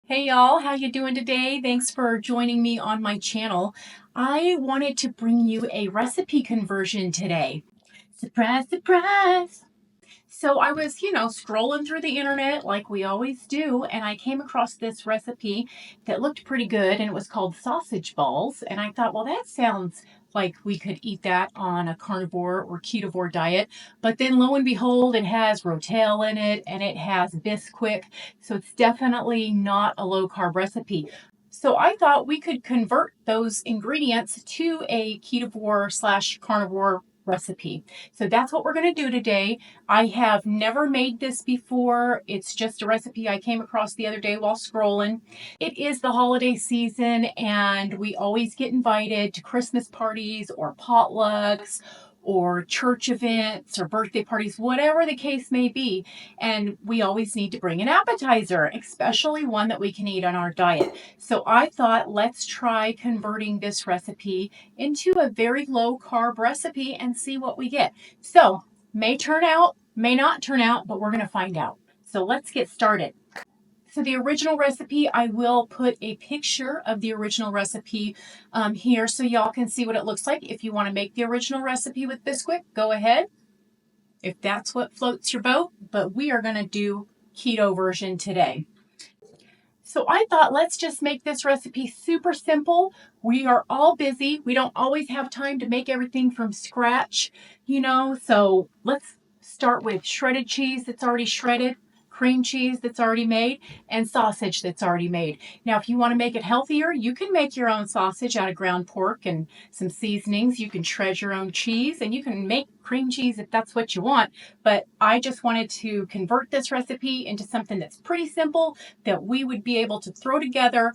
Hey y'all, how you doing today? Thanks for joining me on my channel. I wanted to bring you a recipe conversion today. Surprise, surprise! So I was, scrolling through the internet like we always do, and I came across this recipe that looked pretty good, and it was called sausage balls. And I thought, well, that sounds like we could eat that on a carnivore or ketovore diet. But then lo and behold, it has rotel in it and it has Bisquick. So it's definitely not a low carb recipe. So I thought we could convert those ingredients to a ketovore slash carnivore recipe. So that's what we're going to do today. I have never made this before. It's just a recipe I came across the other day while scrolling. It is the holiday season, and we always get invited to Christmas parties or potlucks or church events or birthday parties, whatever the case may be. And we always need to bring an appetizer, especially one that we can eat on our diet. So I thought, let's try converting this recipe into a very low carb recipe and see what we get. So may turn out, may not turn out, but we're going to find out. So let's get started. So the original recipe, I will put a picture of the original recipe here so y'all can see what it looks like. If you want to make the original recipe with Bisquick, go ahead, if that's what floats your boat. But we are going to do keto version today. So I thought, let's just make this recipe super simple. We are all busy. We don't always have time to make everything from scratch, so let's start with shredded cheese that's already shredded, cream cheese that's already made, and sausage that's already made. Now, if you want to make it healthier, you can make your own sausage out of ground pork and some seasonings. You can shred your own cheese, and you can make cream cheese if that's what you want. But I just wanted to convert this recipe into something that's pretty simple that we would be able to throw together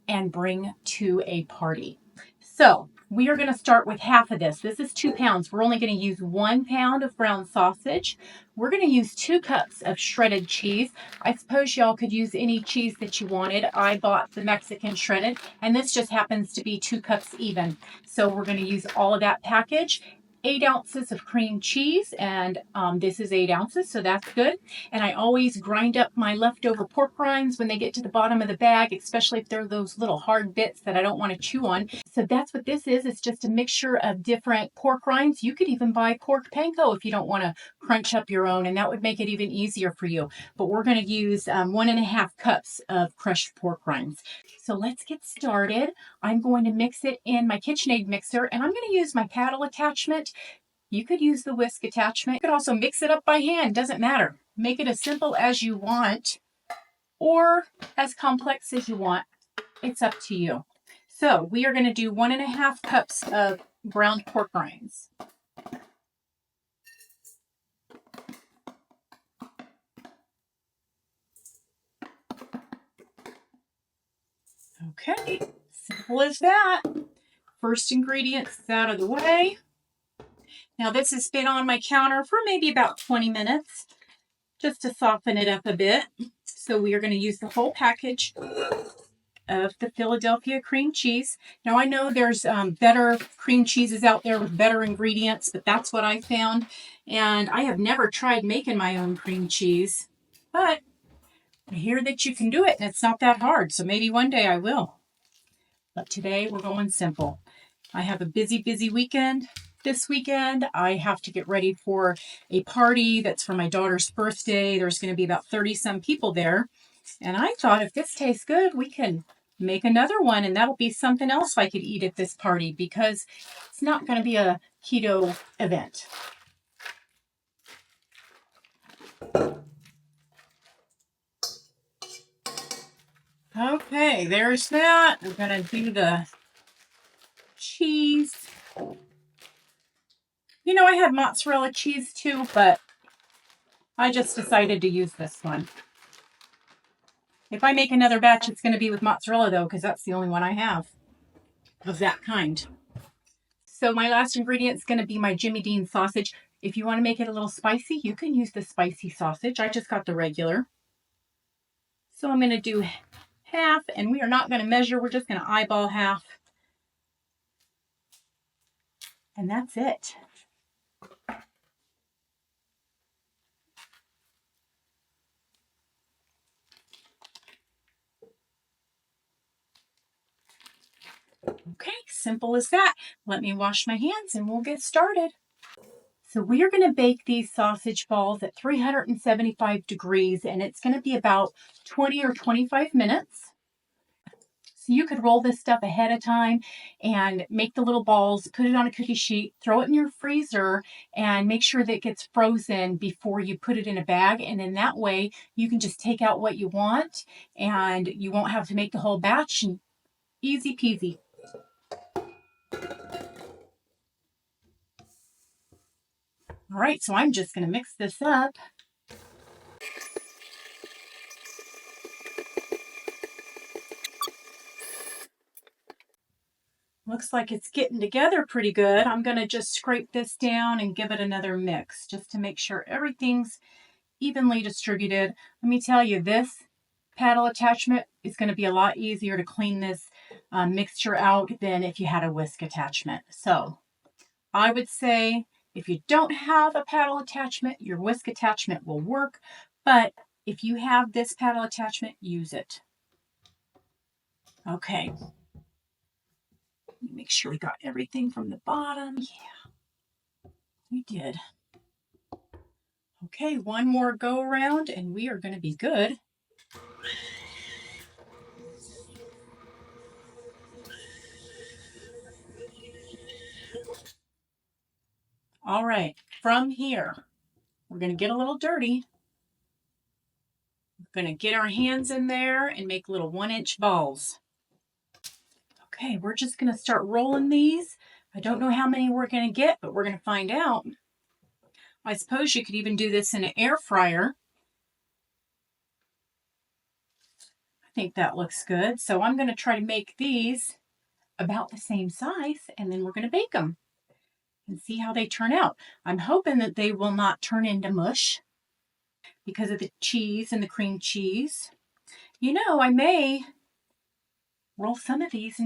and bring to a party. So we are going to start with half of this. This is 2 pounds. We're only going to use 1 pound of ground sausage. We're going to use 2 cups of shredded cheese. I suppose y'all could use any cheese that you wanted. I bought the Mexican shredded, and this just happens to be 2 cups even. So we're going to use all of that package. 8 ounces of cream cheese, and this is 8 ounces, so that's good. And I always grind up my leftover pork rinds when they get to the bottom of the bag, especially if they're those little hard bits that I don't want to chew on. So that's what this is. It's just a mixture of different pork rinds. You could even buy pork panko if you don't want to crunch up your own, and that would make it even easier for you. But we're going to use 1.5 cups of crushed pork rinds. So let's get started. I'm going to mix it in my KitchenAid mixer, and I'm going to use my paddle attachment. You could use the whisk attachment. You could also mix it up by hand. Doesn't matter. Make it as simple as you want or as complex as you want. It's up to you. So we are going to do 1.5 cups of ground pork rinds. Okay, simple as that. First ingredients out of the way. Now this has been on my counter for maybe about 20 minutes just to soften it up a bit. So we are going to use the whole package of the Philadelphia cream cheese. Now I know there's better cream cheeses out there with better ingredients, but that's what I found. And I have never tried making my own cream cheese, but I hear that you can do it and it's not that hard. So maybe one day I will. But today we're going simple. I have a busy weekend. This weekend, I have to get ready for a party that's for my daughter's birthday. There's going to be about 30 some people there. And I thought if this tastes good, we can make another one, and that'll be something else I could eat at this party because it's not going to be a keto event. Okay, there's that. We're going to do the cheese. I had mozzarella cheese too, but I just decided to use this one. If I make another batch, it's going to be with mozzarella, though, because that's the only one I have of that kind. So my last ingredient is going to be my Jimmy Dean sausage. If you want to make it a little spicy, you can use the spicy sausage. I just got the regular. So I'm going to do half, and we are not going to measure. We're just going to eyeball half. And that's it. Okay, simple as that. Let me wash my hands and we'll get started. So we are going to bake these sausage balls at 375 degrees, and it's going to be about 20 or 25 minutes. So you could roll this stuff ahead of time and make the little balls, put it on a cookie sheet, throw it in your freezer, and make sure that it gets frozen before you put it in a bag. And in that way, you can just take out what you want and you won't have to make the whole batch. Easy peasy. All right, so I'm just going to mix this up. Looks like it's getting together pretty good. I'm going to just scrape this down and give it another mix just to make sure everything's evenly distributed. Let me tell you, this paddle attachment is going to be a lot easier to clean this mixture out than if you had a whisk attachment. So I would say if you don't have a paddle attachment, your whisk attachment will work. But if you have this paddle attachment, use it. Okay. Make sure we got everything from the bottom. Yeah, we did. Okay, one more go around and we are going to be good. All right, from here, we're going to get a little dirty. We're going to get our hands in there and make little 1-inch balls. Okay, we're just going to start rolling these. I don't know how many we're going to get, but we're going to find out. I suppose you could even do this in an air fryer. I think that looks good. So I'm going to try to make these about the same size, and then we're going to bake them and see how they turn out. I'm hoping that they will not turn into mush because of the cheese and the cream cheese. You know, I may roll some of these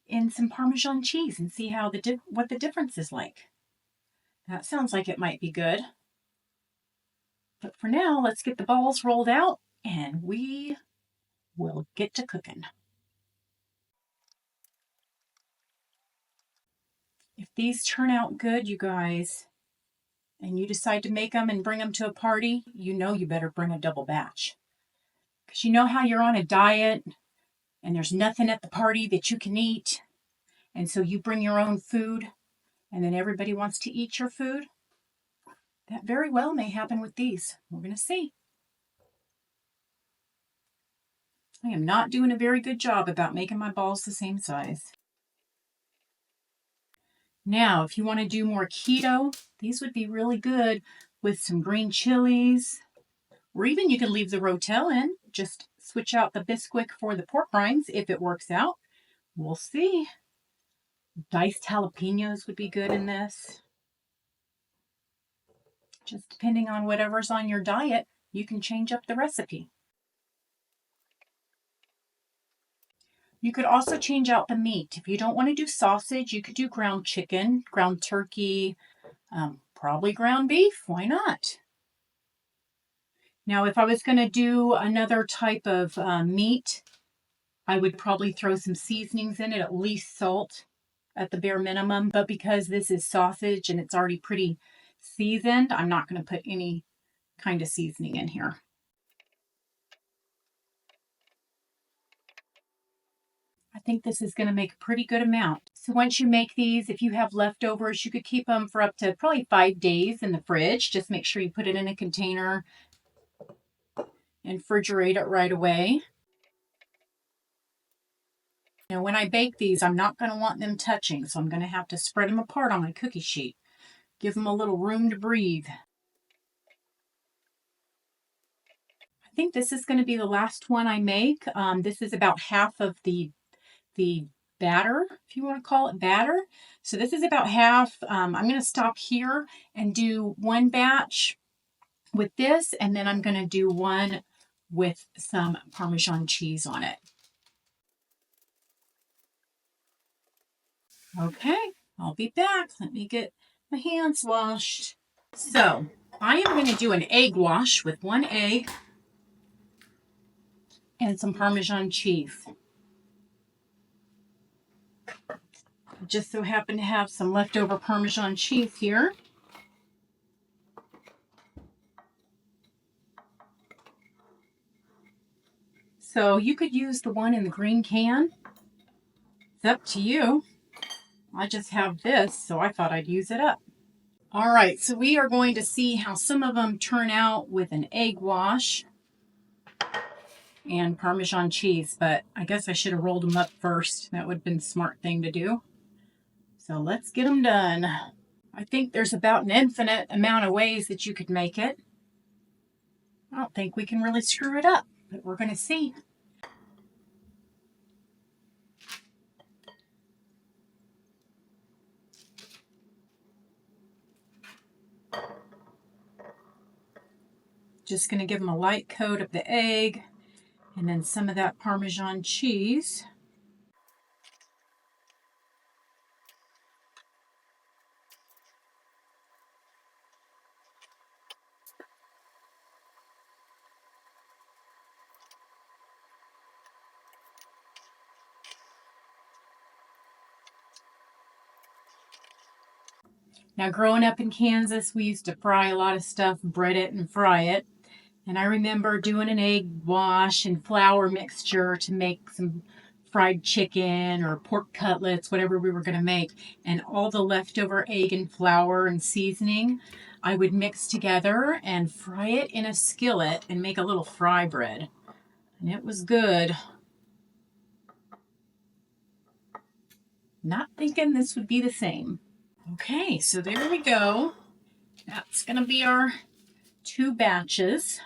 in some Parmesan cheese and see how what the difference is like. That sounds like it might be good. But for now, let's get the balls rolled out and we will get to cooking. If these turn out good, you guys, and you decide to make them and bring them to a party, you know you better bring a double batch. Because you know how you're on a diet and there's nothing at the party that you can eat, and so you bring your own food and then everybody wants to eat your food? That very well may happen with these. We're going to see. I am not doing a very good job about making my balls the same size. Now, if you want to do more keto, these would be really good with some green chilies, or even you could leave the rotel in. Just switch out the Bisquick for the pork rinds if it works out. We'll see. Diced jalapenos would be good in this. Just depending on whatever's on your diet, you can change up the recipe. You could also change out the meat. If you don't want to do sausage, you could do ground chicken, ground turkey, probably ground beef. Why not? Now, if I was going to do another type of meat, I would probably throw some seasonings in it, at least salt at the bare minimum. But because this is sausage and it's already pretty seasoned, I'm not going to put any kind of seasoning in here. I think this is going to make a pretty good amount. So once you make these, if you have leftovers, you could keep them for up to probably 5 days in the fridge. Just make sure you put it in a container and refrigerate it right away. Now, when I bake these, I'm not going to want them touching, so I'm going to have to spread them apart on my cookie sheet. Give them a little room to breathe. I think this is going to be the last one I make. This is about half of the batter, if you want to call it batter. So this is about half. I'm going to stop here and do one batch with this, and then I'm going to do one with some Parmesan cheese on it. Okay, I'll be back. Let me get my hands washed. So I am going to do an egg wash with 1 egg and some Parmesan cheese. I just so happen to have some leftover Parmesan cheese here. So you could use the one in the green can. It's up to you. I just have this, so I thought I'd use it up. All right, so we are going to see how some of them turn out with an egg wash and Parmesan cheese, but I guess I should have rolled them up first. That would have been a smart thing to do. So let's get them done. I think there's about an infinite amount of ways that you could make it. I don't think we can really screw it up, but we're going to see. Just going to give them a light coat of the egg and then some of that Parmesan cheese. Now, growing up in Kansas, we used to fry a lot of stuff, bread it and fry it. And I remember doing an egg wash and flour mixture to make some fried chicken or pork cutlets, whatever we were going to make. And all the leftover egg and flour and seasoning, I would mix together and fry it in a skillet and make a little fry bread. And it was good. Not thinking this would be the same. Okay, so there we go. That's going to be our 2 batches.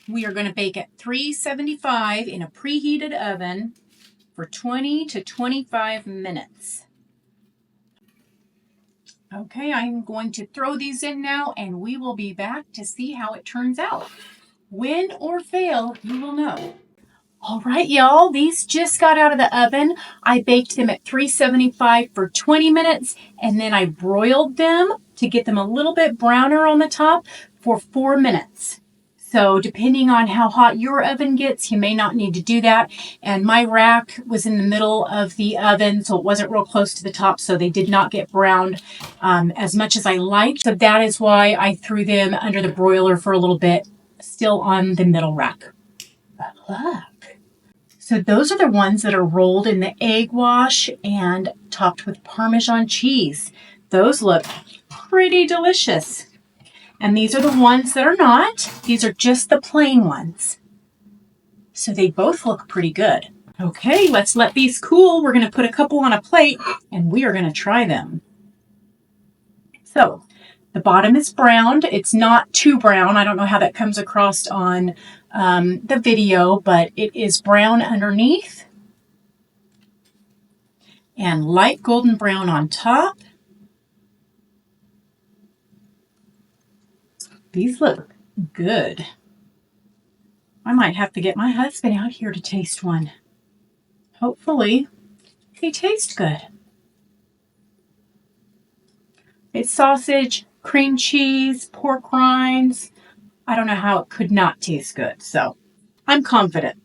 We are going to bake at 375 in a preheated oven for 20 to 25 minutes. Okay, I'm going to throw these in now, and we will be back to see how it turns out. Win or fail, you will know. All right, y'all, these just got out of the oven. I baked them at 375 for 20 minutes, and then I broiled them to get them a little bit browner on the top for 4 minutes. So depending on how hot your oven gets, you may not need to do that. And my rack was in the middle of the oven, so it wasn't real close to the top, so they did not get browned as much as I liked. So that is why I threw them under the broiler for a little bit, still on the middle rack. But look. So those are the ones that are rolled in the egg wash and topped with Parmesan cheese. Those look pretty delicious. And these are the ones that are not. These are just the plain ones. So they both look pretty good. Okay, let's let these cool. We're going to put a couple on a plate and we are going to try them. So the bottom is browned. It's not too brown. I don't know how that comes across on the video, but it is brown underneath and light golden brown on top. These look good. I might have to get my husband out here to taste one. Hopefully, they taste good. It's sausage, cream cheese, pork rinds. I don't know how it could not taste good, so I'm confident.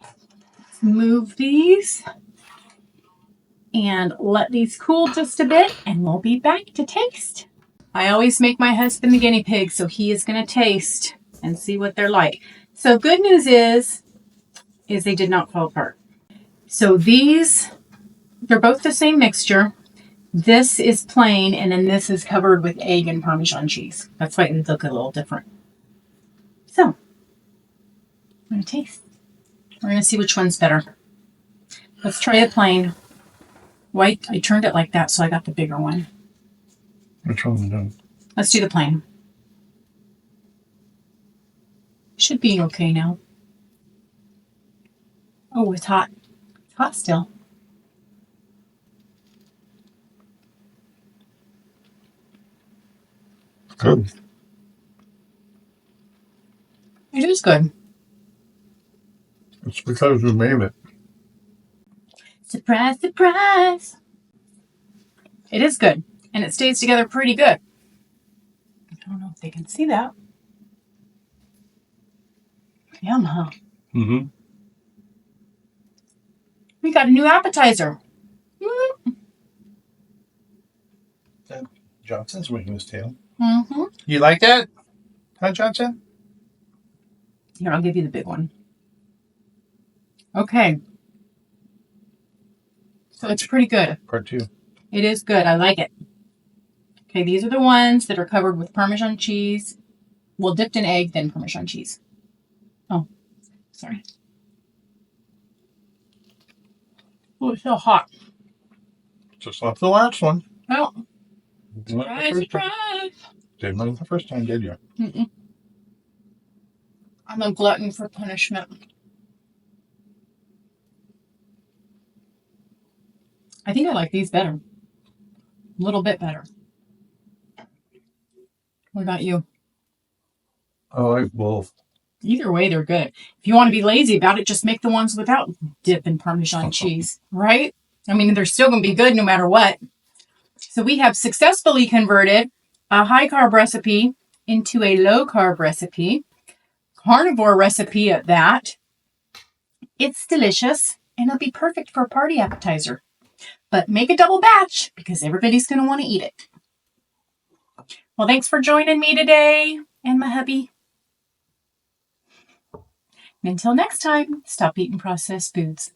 Let's move these and let these cool just a bit, and we'll be back to taste. I always make my husband the guinea pig, so he is going to taste and see what they're like. So good news is they did not fall apart. So these, they're both the same mixture. This is plain, and then this is covered with egg and Parmesan cheese. That's why it look a little different. So, I'm going to taste. We're going to see which one's better. Let's try it plain. White, I turned it like that, so I got the bigger one. Which one done? Let's do the plain. Should be okay now. Oh, it's hot. It's hot still. Good. It is good. It's because we made it. Surprise, surprise. It is good. And it stays together pretty good. I don't know if they can see that. Yum, huh? Mm-hmm. We got a new appetizer. Johnson's wagging his tail. Mm-hmm. You like that? Huh, Johnson? Here, I'll give you the big one. Okay. So it's pretty good. Part 2. It is good. I like it. Okay, these are the ones that are covered with Parmesan cheese. Well, dipped in egg, then Parmesan cheese. Oh, sorry. Oh, it's so hot. Just like the last one. Oh, Surprise, surprise. Didn't like the first time, did you? Mm-mm. I'm a glutton for punishment. I think I like these better. A little bit better. What about you? I like both. Either way, they're good. If you want to be lazy about it, just make the ones without dip and Parmesan cheese, right? I mean, they're still going to be good no matter what. So we have successfully converted a high-carb recipe into a low-carb recipe. Carnivore recipe at that. It's delicious, and it'll be perfect for a party appetizer. But make a double batch, because everybody's going to want to eat it. Well, thanks for joining me today, and my hubby. And until next time, stop eating processed foods.